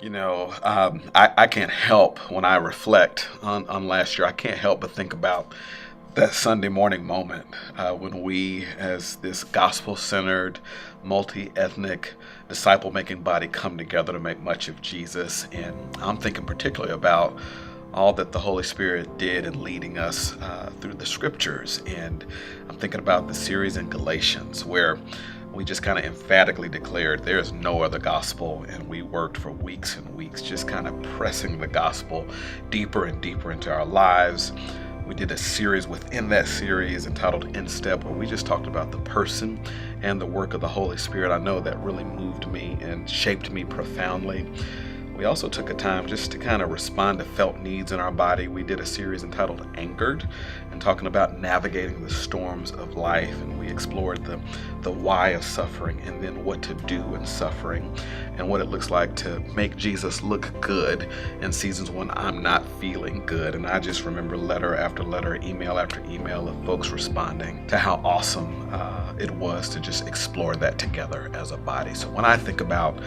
I can't help when I reflect on last year, I can't help but think about that Sunday morning moment when we, as this gospel-centered, multi-ethnic, disciple-making body, come together to make much of Jesus. And I'm thinking particularly about all that the Holy Spirit did in leading us through the scriptures. And I'm thinking about the series in Galatians where we just kind of emphatically declared there is no other gospel, and we worked for weeks and weeks just kind of pressing the gospel deeper and deeper into our lives. We did a series within that series entitled In Step, where we just talked about the person and the work of the Holy Spirit. I know that really moved me and shaped me profoundly. We also took a time just to kind of respond to felt needs in our body. We did a series entitled Anchored, and talking about navigating the storms of life. And we explored the why of suffering, and then what to do in suffering, and what it looks like to make Jesus look good in seasons when I'm not feeling good. And I just remember letter after letter, email after email of folks responding to how awesome it was to just explore that together as a body. So when I think about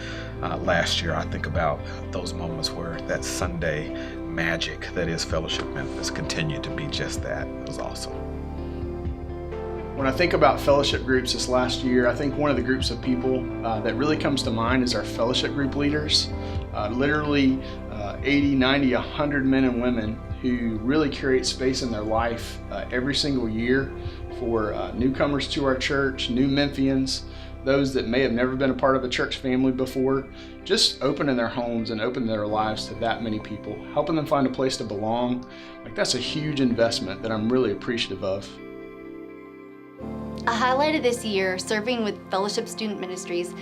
last year, I think about those moments where that Sunday magic that is Fellowship Memphis continued to be just that. It was awesome. When I think about fellowship groups this last year, I think one of the groups of people that really comes to mind is our fellowship group leaders. Literally 80, 90, 100 men and women who really create space in their life every single year for newcomers to our church, new Memphians, those that may have never been a part of a church family before, just opening their homes and opening their lives to that many people, helping them find a place to belong. Like, that's a huge investment that I'm really appreciative of. A highlight of this year serving with Fellowship Student Ministries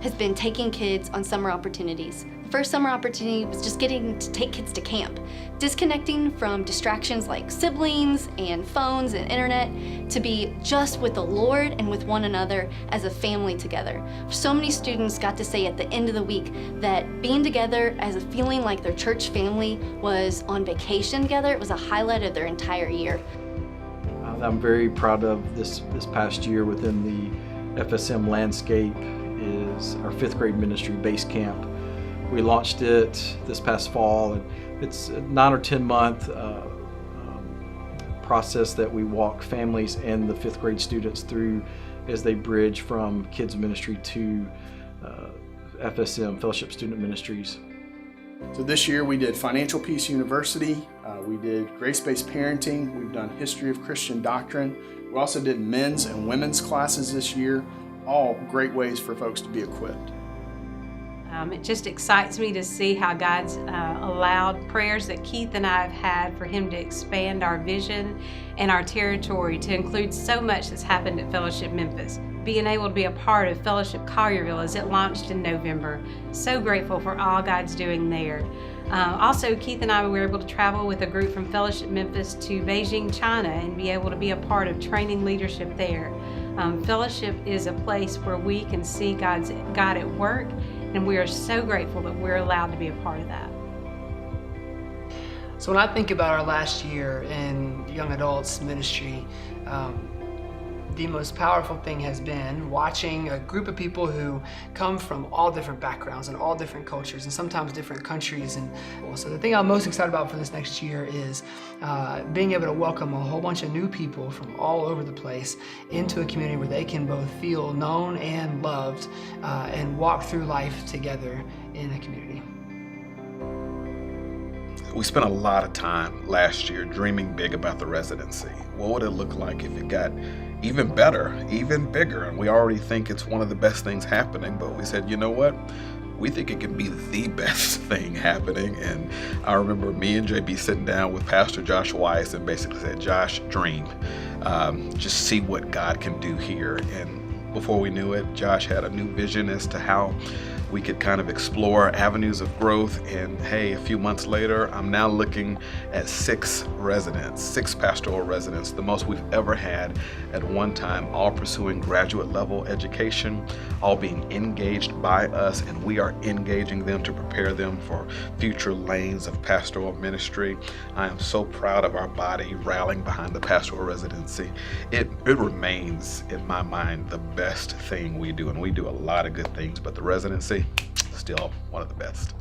has been taking kids on summer opportunities. The first summer opportunity was just getting to take kids to camp, disconnecting from distractions like siblings and phones and internet to be just with the Lord and with one another as a family together. So many students got to say at the end of the week that being together as a feeling like their church family was on vacation together. It was a highlight of their entire year. I'm very proud of this past year within the FSM landscape is our 5th grade ministry base camp. We launched it this past fall, and it's a 9 or 10 month process that we walk families and the 5th grade students through as they bridge from kids ministry to FSM, Fellowship Student Ministries. So this year we did Financial Peace University, we did Grace-Based Parenting, we've done History of Christian Doctrine, we also did men's and women's classes this year, all great ways for folks to be equipped. It just excites me to see how God's allowed prayers that Keith and I have had for Him to expand our vision and our territory to include so much that's happened at Fellowship Memphis. Being able to be a part of Fellowship Collierville as it launched in November. So grateful for all God's doing there. Also, Keith and I were able to travel with a group from Fellowship Memphis to Beijing, China, and be able to be a part of training leadership there. Fellowship is a place where we can see God at work, and we are so grateful that we're allowed to be a part of that. So when I think about our last year in young adults ministry, the most powerful thing has been watching a group of people who come from all different backgrounds and all different cultures and sometimes different countries. And so the thing I'm most excited about for this next year is being able to welcome a whole bunch of new people from all over the place into a community where they can both feel known and loved and walk through life together in a community. We spent a lot of time last year dreaming big about the residency. What would it look like if it got even better, even bigger? And we already think it's one of the best things happening, but we said, you know what? We think it can be the best thing happening. And I remember me and JB sitting down with Pastor Josh Weiss and basically said, Josh, dream. Just see what God can do here. And before we knew it, Josh had a new vision as to how we could kind of explore avenues of growth. And hey, a few months later, I'm now looking at 6 pastoral residents, the most we've ever had at one time, all pursuing graduate level education, all being engaged by us, and we are engaging them to prepare them for future lanes of pastoral ministry. I am so proud of our body rallying behind the pastoral residency. It remains, in my mind, the best thing we do, and we do a lot of good things, but the residency, still one of the best.